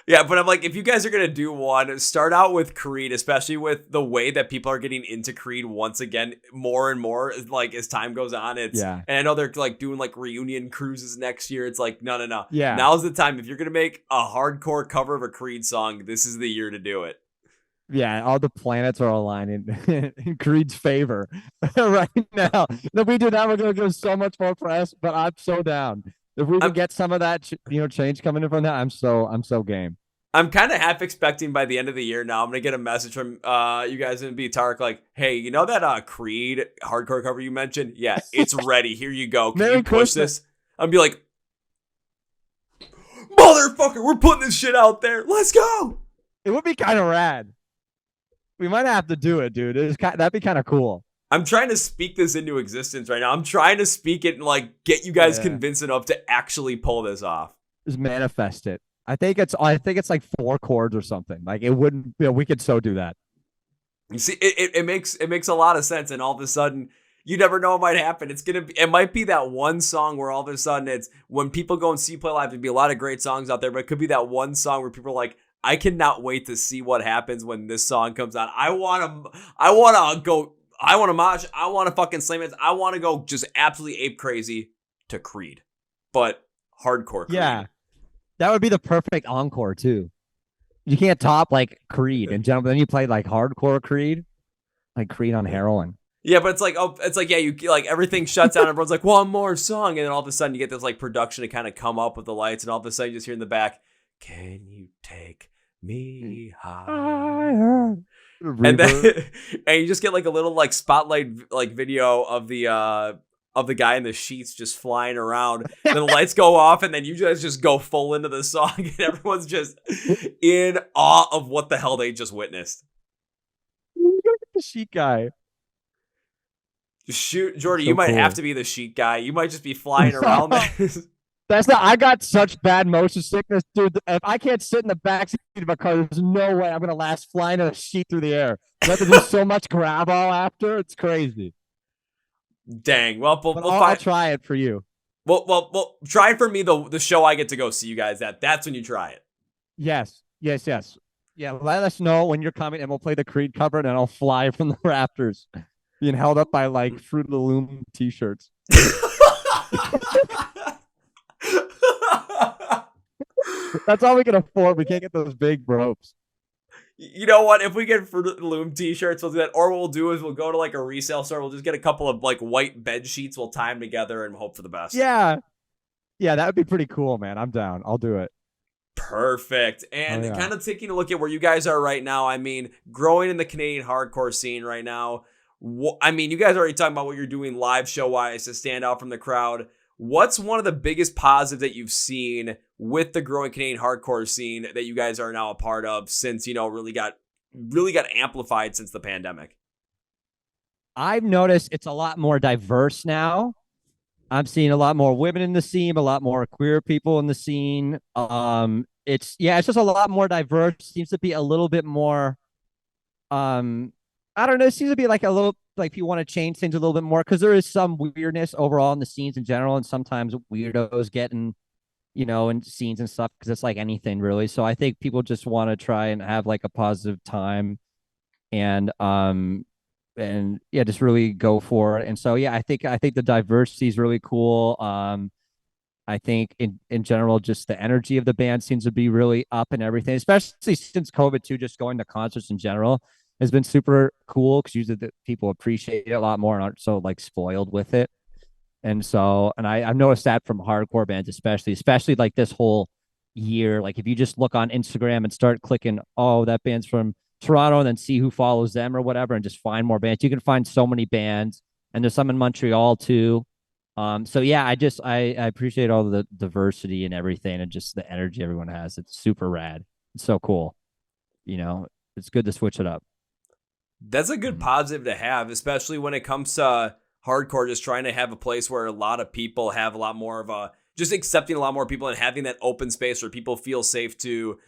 Yeah, but I'm like, if you guys are going to do one, start out with Creed, especially with the way that people are getting into Creed once again, more and more, like, as time goes on. And I know they're, like, doing, like, reunion cruises next year. It's like, no. Yeah. Now's the time. If you're going to make a hardcore cover of a Creed song, this is the year to do it. Yeah, all the planets are aligning in Creed's favor right now. If we do that, we're going to get so much more press, but I'm so down. If we can get some of that, change coming in from that, I'm so game. I'm kind of half expecting by the end of the year now, I'm going to get a message from you guys and be Tarek like, hey, you know that Creed hardcore cover you mentioned? Yeah, it's ready. Here you go. Can you push this? I'll be like, motherfucker, we're putting this shit out there. Let's go. It would be kind of rad. We might have to do it, dude. That'd be kind of cool. I'm trying to speak this into existence right now. I'm trying to speak it and like get you guys convinced enough to actually pull this off. Just manifest it. I think it's like 4 chords or something. Like it wouldn't. We could so do that. You see, it makes a lot of sense, and all of a sudden, you never know what might happen. It might be that one song where all of a sudden it's when people go and see play live. There'd be a lot of great songs out there, but it could be that one song where people are like, I cannot wait to see what happens when this song comes out. I want to go. I want to mosh. I want to fucking slam it. I want to go just absolutely ape crazy to Creed, but hardcore Creed. Yeah, that would be the perfect encore too. You can't top like Creed in general, but then you play like hardcore Creed, like Creed on heroin. Yeah, but you like everything shuts down. Everyone's like, one more song, and then all of a sudden you get this like production to kind of come up with the lights, and all of a sudden you just hear in the back, "Can you take me higher?" And then and you just get like a little like spotlight like video of the guy in the sheets just flying around. Then the lights go off, and then you guys just go full into the song, and everyone's just in awe of what the hell they just witnessed. The sheet guy. Shoot, Jordy, you might have to be the sheet guy. You might just be flying around. That's not. I got such bad motion sickness, dude. If I can't sit in the backseat of a car, there's no way I'm gonna last flying a sheet through the air. You have to do so much grab all after. It's crazy. Dang. Well, I'll try it for you. Well, try it for me. The show I get to go see you guys at. That's when you try it. Yes. Yeah, let us know when you're coming, and we'll play the Creed cover, and I'll fly from the rafters, being held up by like Fruit of the Loom t-shirts. That's all we can afford. We can't get those big ropes. You know what? If we get Fruit of the Loom t-shirts, we'll do that. Or what we'll do is we'll go to like a resale store. We'll just get a couple of like white bed sheets. We'll tie them together and hope for the best. Yeah, that would be pretty cool, man. I'm down. I'll do it. Perfect. And yeah. kind of taking a look at where you guys are right now. I mean, growing in the Canadian hardcore scene right now. I mean, you guys are already talking about what you're doing live show wise to stand out from the crowd. What's one of the biggest positives that you've seen with the growing Canadian hardcore scene that you guys are now a part of since, really got amplified since the pandemic? I've noticed it's a lot more diverse now. I'm seeing a lot more women in the scene, a lot more queer people in the scene. It's just a lot more diverse. Seems to be a little bit more. I don't know. It seems to be like a little like people want to change things a little bit more because there is some weirdness overall in the scenes in general, and sometimes weirdos get in scenes and stuff because it's like anything really. So I think people just want to try and have like a positive time and just really go for it. And so I think the diversity is really cool. I think in general, just the energy of the band seems to be really up and everything, especially since COVID too. Just going to concerts in general has been super cool because usually the people appreciate it a lot more and aren't so like spoiled with it. And so, and I've noticed that from hardcore bands, especially like this whole year. Like if you just look on Instagram and start clicking, oh, that band's from Toronto, and then see who follows them or whatever, and just find more bands. You can find so many bands, and there's some in Montreal too. So yeah, I appreciate all the diversity and everything, and just the energy everyone has. It's super rad. It's so cool. It's good to switch it up. That's a good positive to have, especially when it comes to hardcore, just trying to have a place where a lot of people have a lot more of a, just accepting a lot more people and having that open space where people feel safe to,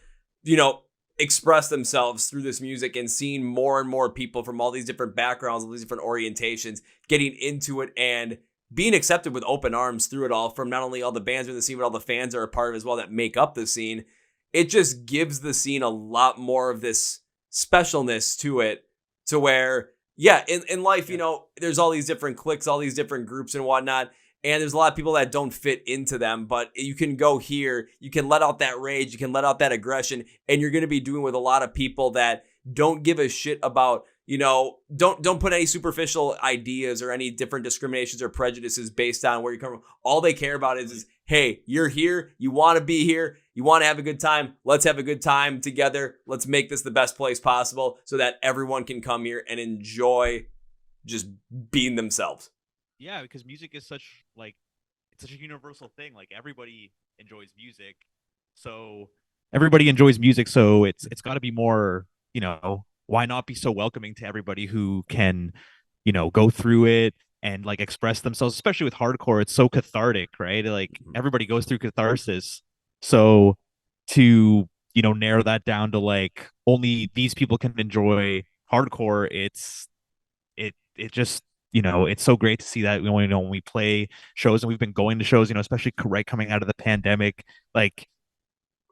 express themselves through this music, and seeing more and more people from all these different backgrounds, all these different orientations, getting into it and being accepted with open arms through it all, from not only all the bands in the scene, but all the fans that are a part of it as well that make up the scene. It just gives the scene a lot more of this specialness to it, to where, in life, there's all these different cliques, all these different groups and whatnot. And there's a lot of people that don't fit into them, but you can go here, you can let out that rage, you can let out that aggression, and you're going to be doing with a lot of people that don't give a shit about, don't put any superficial ideas or any different discriminations or prejudices based on where you come from. All they care about is hey, you're here, you want to be here, you want to have a good time, let's have a good time together. Let's make this the best place possible so that everyone can come here and enjoy just being themselves. Yeah, because music is such a universal thing. Like everybody enjoys music, so it's got to be more. Why not be so welcoming to everybody who can, go through it and like express themselves. Especially with hardcore, it's so cathartic, right? Like everybody goes through catharsis, so to narrow that down to like only these people can enjoy hardcore. It just it's so great to see that when we play shows, and we've been going to shows, especially right coming out of the pandemic. Like,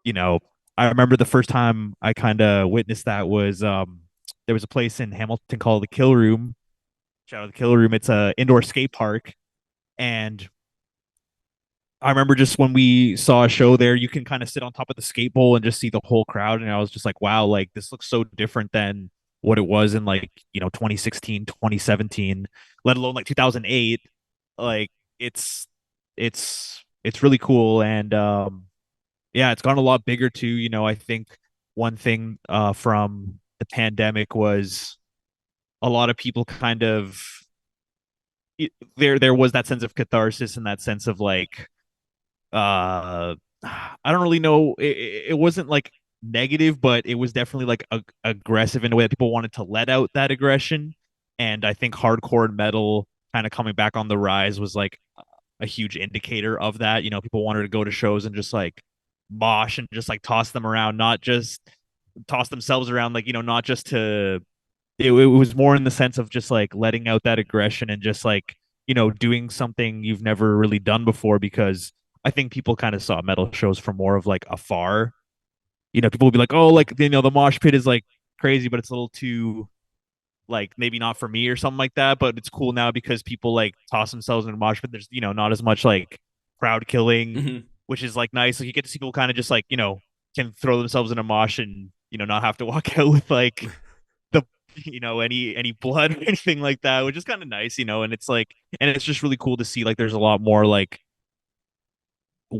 I remember the first time I kind of witnessed that was there was a place in Hamilton called the Kill Room. Shout out the Kill Room. It's a indoor skate park, and I remember just when we saw a show there, you can kind of sit on top of the skate bowl and just see the whole crowd, and I was just like, wow, like this looks so different than what it was in 2016, 2017, let alone like 2008. Like it's really cool. And it's gone a lot bigger too. I think one thing from the pandemic was a lot of people kind of there was that sense of catharsis and that sense of like I don't really know, it wasn't like negative, but it was definitely like aggressive in a way that people wanted to let out that aggression. And I think hardcore and metal kind of coming back on the rise was like a huge indicator of that. People wanted to go to shows and just like mosh and just like toss them around, not just toss themselves around, like, not just to it was more in the sense of just like letting out that aggression and just like, doing something you've never really done before. Because I think people kind of saw metal shows from more of like afar. People would be like, oh, like, the mosh pit is like crazy, but it's a little too like maybe not for me or something like that. But it's cool now because people like toss themselves in a mosh pit. There's, not as much like crowd killing, which is like nice. Like you get to see people kind of just like, can throw themselves in a mosh and, not have to walk out with like the, any blood or anything like that, which is kind of nice, and it's like, and it's just really cool to see like there's a lot more like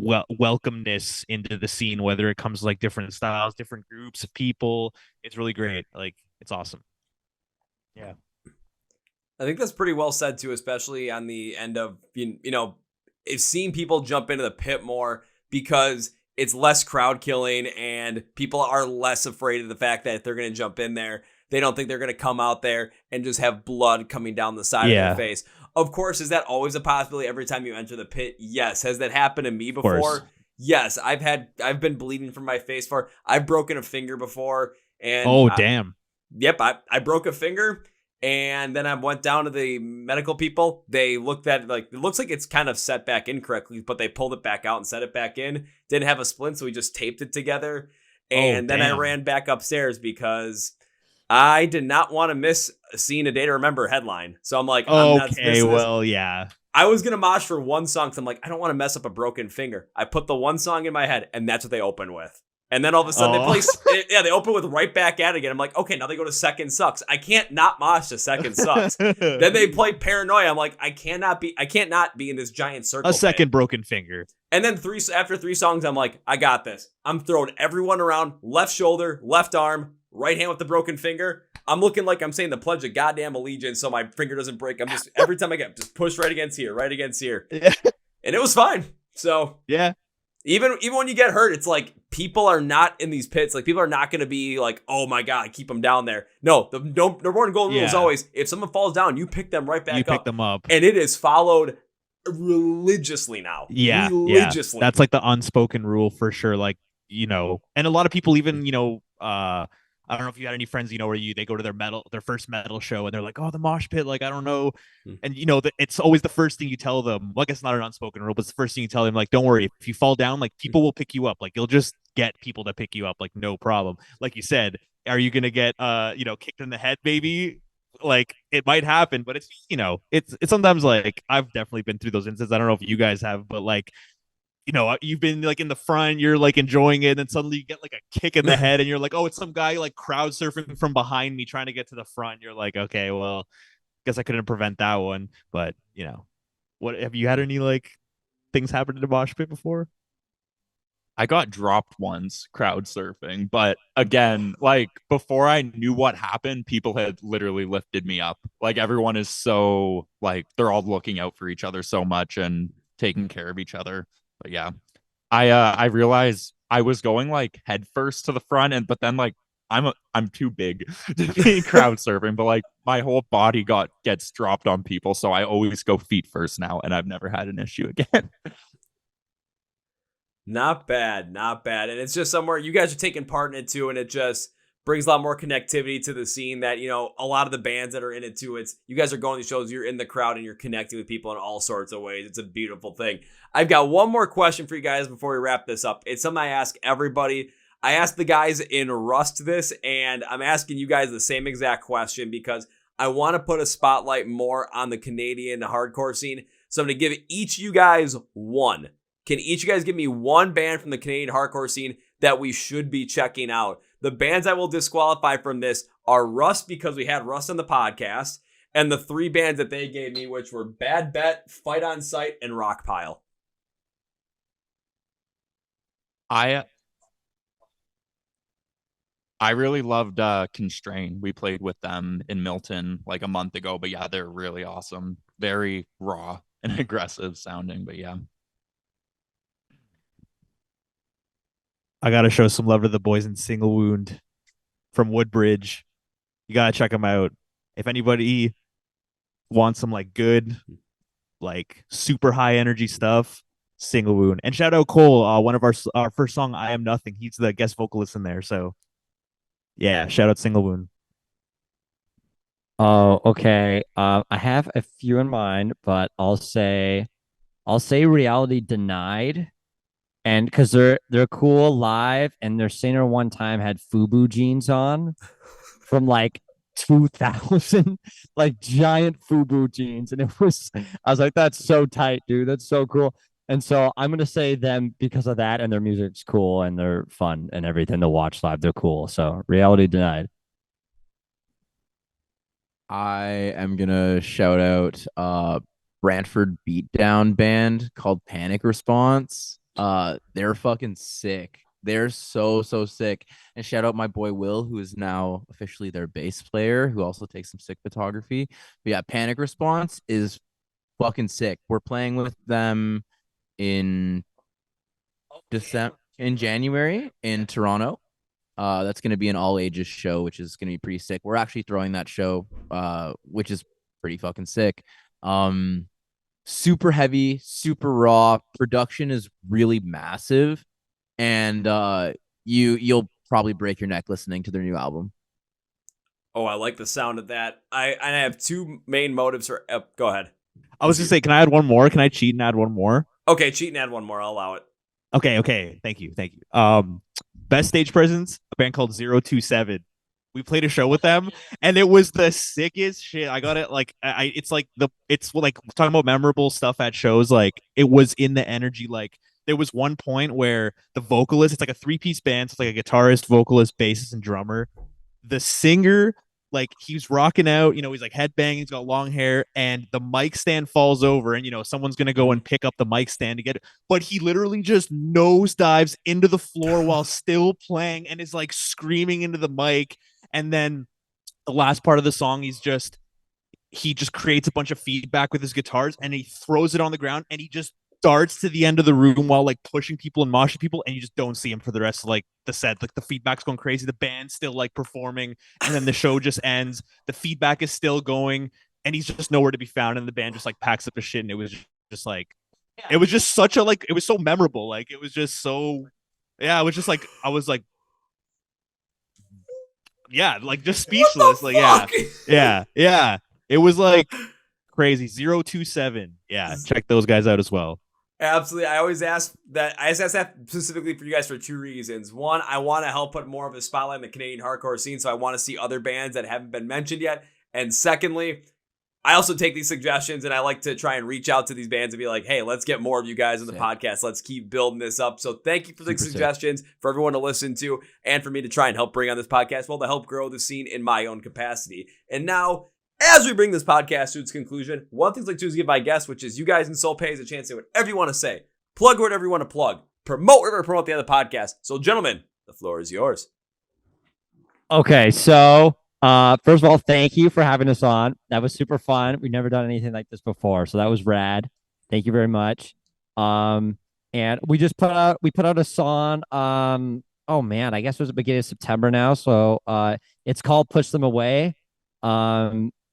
welcomeness into the scene, whether it comes like different styles, different groups of people. It's really great. Like, it's awesome. Yeah. I think that's pretty well said too, especially on the end of, it's seeing people jump into the pit more because it's less crowd killing and people are less afraid of the fact that if they're going to jump in there, they don't think they're going to come out there and just have blood coming down the side of their face. Of course, is that always a possibility every time you enter the pit? Yes. Has that happened to me before? Yes. I've been bleeding from my face I've broken a finger before. And damn. Yep. I broke a finger. And then I went down to the medical people. They looked at it looks like it's kind of set back incorrectly, but they pulled it back out and set it back in. Didn't have a splint, so we just taped it together. And then I ran back upstairs because I did not want to miss seeing A Day to Remember headline. So I'm like, I'm not missing this. Yeah. I was going to mosh for one song because I'm like, I don't want to mess up a broken finger. I put the one song in my head, and that's what they open with. And then all of a sudden they open with Right Back At It again. I'm like, okay, now they go to Second Sucks. I can't not mosh to Second Sucks. Then they play Paranoia. I'm like, I can't not be in this giant circle. A second broken finger. And then after three songs, I'm like, I got this. I'm throwing everyone around, left shoulder, left arm, right hand with the broken finger. I'm looking like I'm saying the Pledge of Goddamn Allegiance so my finger doesn't break. I'm just, every time I get, just push right against here. And it was fine. So yeah. Even when you get hurt, it's like people are not in these pits. Like people are not going to be like, oh my God, keep them down there. No, the number one golden rule is always, if someone falls down, you pick them right back up. You pick them up. And it is followed religiously now. Yeah. Religiously. That's like the unspoken rule for sure. Like, and a lot of people even, I don't know if you had any friends, where they go to their first metal show and they're like, oh, the mosh pit, like, I don't know. And, it's always the first thing you tell them. Like, it's not an unspoken rule, but it's the first thing you tell them, like, don't worry. If you fall down, like, people will pick you up. Like, you'll just get people to pick you up. Like, no problem. Like you said, are you going to get, kicked in the head, maybe? Like, it might happen, but it's, it's sometimes like, I've definitely been through those instances. I don't know if you guys have, but like, you've been like in the front, you're like enjoying it, and then suddenly you get like a kick in the head, and you're like, oh, it's some guy like crowd surfing from behind me trying to get to the front. You're like, okay, well, guess I couldn't prevent that one. But what have you had any like things happen in the mosh pit before? I got dropped once crowd surfing, but again, like before I knew what happened, people had literally lifted me up. Like everyone is so like they're all looking out for each other so much and taking care of each other. But yeah, I realized I was going like head first to the front, but then like I'm too big to be crowd surfing, but like my whole body gets dropped on people, so I always go feet first now, and I've never had an issue again. Not bad. And it's just somewhere you guys are taking part in it too, and it just brings a lot more connectivity to the scene that, a lot of the bands that are in it too, it's you guys are going to shows, you're in the crowd and you're connecting with people in all sorts of ways. It's a beautiful thing. I've got one more question for you guys before we wrap this up. It's something I ask everybody. I asked the guys in Rust this, and I'm asking you guys the same exact question because I want to put a spotlight more on the Canadian hardcore scene. So I'm going to give each of you guys one. Can each of you guys give me one band from the Canadian hardcore scene that we should be checking out? The bands I will disqualify from this are Rust, because we had Rust on the podcast, and the three bands that they gave me, which were Bad Bet, Fight on Sight, and Rockpile. I really loved Constrain. We played with them in Milton like a month ago, but yeah, they're really awesome. Very raw and aggressive sounding, but yeah. I gotta show some love to the boys in Single Wound from Woodbridge. You gotta check them out. If anybody wants some like good, like super high energy stuff, Single Wound. And shout out Cole, one of our first song, I Am Nothing. He's the guest vocalist in there. So yeah, shout out Single Wound. Oh, okay. I have a few in mind, but I'll say Reality Denied. And because they're cool live, and their singer one time had FUBU jeans on from like 2000, like giant FUBU jeans, and I was like, that's so tight, dude, that's so cool. And so I'm gonna say them because of that, and their music's cool and they're fun and everything to watch live. They're cool. So Reality Denied. I am gonna shout out Brantford beatdown band called Panic Response. They're fucking sick. They're so sick. And shout out my boy Will, who is now officially their bass player, who also takes some sick photography. But yeah, Panic Response is fucking sick. We're playing with them in January in Toronto. That's going to be an all ages show, which is going to be pretty sick. We're actually throwing that show, which is pretty fucking sick. Super heavy, super raw. Production is really massive, and you'll probably break your neck listening to their new album. Oh, I like the sound of that. I have two main motives for. Go ahead. I was gonna say, can I add one more? Can I cheat and add one more? Okay, cheat and add one more. I'll allow it. Okay. Thank you. Best stage presence, a band called 027. We played a show with them, and it was the sickest shit. I got it. Like, it's like talking about memorable stuff at shows. Like, it was in the energy. Like, there was one point where the vocalist, it's like a 3-piece band. So it's like a guitarist, vocalist, bassist, and drummer. The singer, like, he's rocking out, he's like headbanging, he's got long hair, and the mic stand falls over, and someone's gonna go and pick up the mic stand to get it, but he literally just nosedives into the floor while still playing and is like screaming into the mic. And then the last part of the song, he just creates a bunch of feedback with his guitars, and he throws it on the ground, and he just darts to the end of the room while like pushing people and moshing people, and you just don't see him for the rest of like the set. Like, the feedback's going crazy, the band's still like performing, and then the show just ends, the feedback is still going, and he's just nowhere to be found, and the band just like packs up his shit. And it was just like, it was just such a, like, it was so memorable. Like, it was just so, yeah, it was just like, I was like, yeah, like, just speechless. Like, yeah, it was like crazy. 027. Yeah, check those guys out as well. Absolutely. I ask that specifically for you guys for two reasons. One, I want to help put more of a spotlight in the Canadian hardcore scene, so I want to see other bands that haven't been mentioned yet. And secondly, I also take these suggestions and I like to try and reach out to these bands and be like, hey, let's get more of you guys on the podcast. Let's keep building this up. So thank you for the suggestions, for everyone to listen to, and for me to try and help bring on this podcast, well, to help grow the scene in my own capacity. And now, as we bring this podcast to its conclusion, one thing I'd like to do is give my guest, which is you guys in Solpais, a chance to say whatever you want to say. Plug whatever you want to plug. Promote whatever promote the other podcast. So, gentlemen, the floor is yours. Okay, so first of all, thank you for having us on. That was super fun. We've never done anything like this before, so that was rad. Thank you very much. And we put out a song. Oh man, I guess it was the beginning of September now. So it's called "Push Them Away."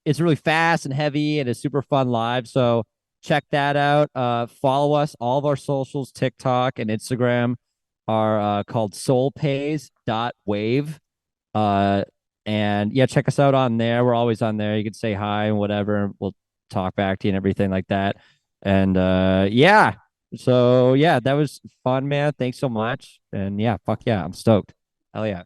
It's really fast and heavy, and it's super fun live. So check that out. Follow us. All of our socials, TikTok and Instagram, are called solpais.wave. And yeah, check us out on there. We're always on there. You can say hi and whatever, and we'll talk back to you and everything like that. And yeah. So yeah, that was fun, man. Thanks so much. And yeah, fuck yeah, I'm stoked. Hell yeah.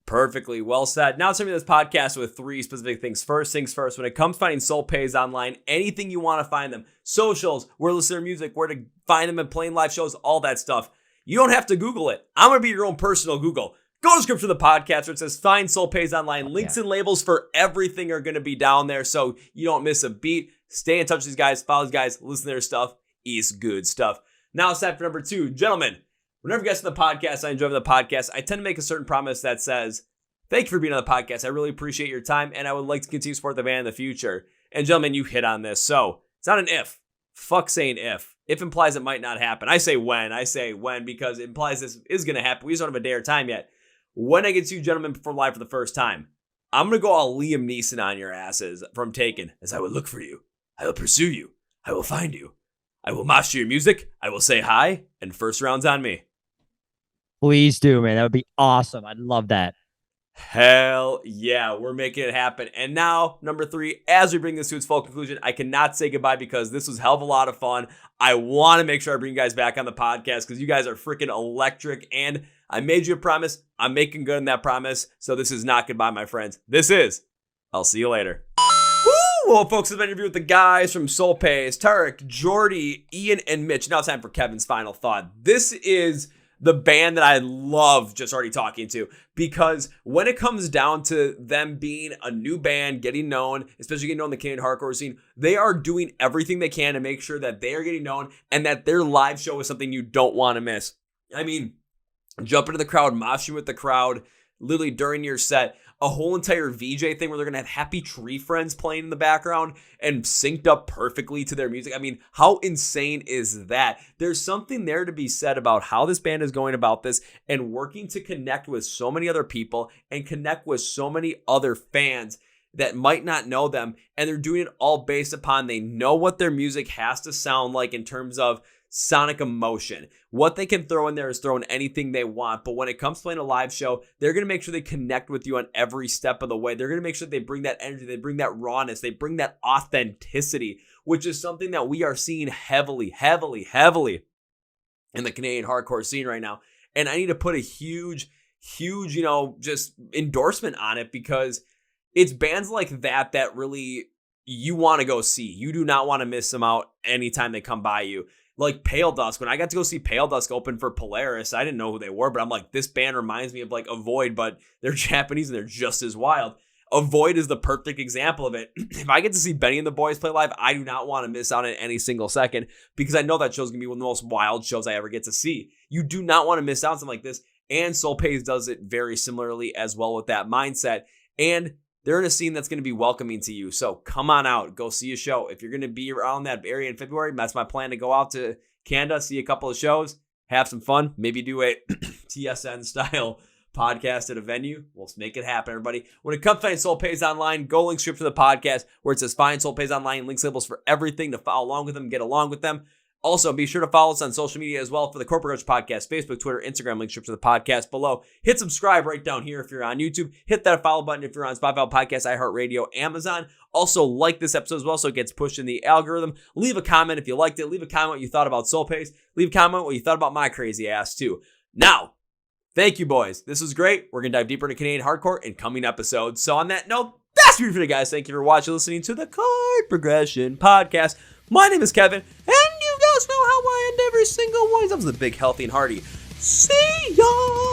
Perfectly well said. Now, turning this podcast with three specific things. First things first, when it comes to finding Solpais online, anything you want to find them, socials, where to listen to their music, where to find them and playing live shows, all that stuff. You don't have to Google it. I'm going to be your own personal Google. Go to the description of the podcast where it says find Solpais online. Links and labels for everything are going to be down there so you don't miss a beat. Stay in touch with these guys, follow these guys, listen to their stuff. It's good stuff. Now it's time for number two. Gentlemen, whenever guests on the podcast, I enjoy the podcast, I tend to make a certain promise that says, thank you for being on the podcast. I really appreciate your time, and I would like to continue to support the band in the future. And gentlemen, you hit on this. So it's not an if. Fuck saying if. If implies it might not happen. I say when. I say when because it implies this is going to happen. We just don't have a day or time yet. When I get to you gentlemen perform live for the first time, I'm going to go all Liam Neeson on your asses from Taken. As I will look for you. I will pursue you. I will find you. I will mosh to your music. I will say hi. And first round's on me. Please do, man. That would be awesome. I'd love that. Hell yeah, we're making it happen. And now, number three, as we bring this to its full conclusion, I cannot say goodbye because this was hell of a lot of fun. I want to make sure I bring you guys back on the podcast because you guys are freaking electric. And I made you a promise. I'm making good on that promise. So this is not goodbye, my friends. This is, I'll see you later. Woo! Well, folks, I've been interviewed with the guys from Solpais, Tarek, Jordy, Ian, and Mitch. Now it's time for Kevin's final thought. This is the band that I love just already talking to, because when it comes down to them being a new band, getting known, especially getting known in the Canadian hardcore scene, they are doing everything they can to make sure that they are getting known and that their live show is something you don't want to miss. I mean, jump into the crowd, moshing with the crowd, literally during your set, a whole entire VJ thing where they're going to have Happy Tree Friends playing in the background and synced up perfectly to their music. I mean, how insane is that? There's something there to be said about how this band is going about this and working to connect with so many other people and connect with so many other fans that might not know them. And they're doing it all based upon they know what their music has to sound like in terms of sonic emotion. What they can throw in there is throwing anything they want, but when it comes to playing a live show, they're going to make sure they connect with you on every step of the way. They're going to make sure they bring that energy, they bring that rawness, they bring that authenticity, which is something that we are seeing heavily in the Canadian hardcore scene right now. And I need to put a huge, just endorsement on it, because it's bands like that that really you want to go see. You do not want to miss them out anytime they come by you. Like Pale Dusk, when I got to go see Pale Dusk open for Polaris, I didn't know who they were, but I'm like, this band reminds me of like Avoid, but they're Japanese and they're just as wild. Avoid is the perfect example of it. If I get to see Benny and the Boys play live, I do not want to miss out on any single second, because I know that show's going to be one of the most wild shows I ever get to see. You do not want to miss out on something like this, and Solpais does it very similarly as well with that mindset, and they're in a scene that's going to be welcoming to you. So come on out, go see a show. If you're going to be around that area in February, that's my plan, to go out to Canada, see a couple of shows, have some fun, maybe do a TSN style podcast at a venue. We'll make it happen, everybody. When it comes to finding Solpais online, go link script to the podcast where it says find Solpais online, links, labels for everything to follow along with them, get along with them. Also, be sure to follow us on social media as well for the Corporate Coach Podcast, Facebook, Twitter, Instagram, link script to the podcast below. Hit subscribe right down here if you're on YouTube. Hit that follow button if you're on Spotify, Podcast, iHeartRadio, Amazon. Also, like this episode as well so it gets pushed in the algorithm. Leave a comment if you liked it. Leave a comment what you thought about Solpais. Leave a comment what you thought about my crazy ass too. Now, thank you, boys. This was great. We're going to dive deeper into Canadian hardcore in coming episodes. So on that note, that's it for today, guys. Thank you for watching, listening to the Chord Progression Podcast. My name is Kevin, and you guys know how I end every single one. That was the big, healthy, and hearty. See ya!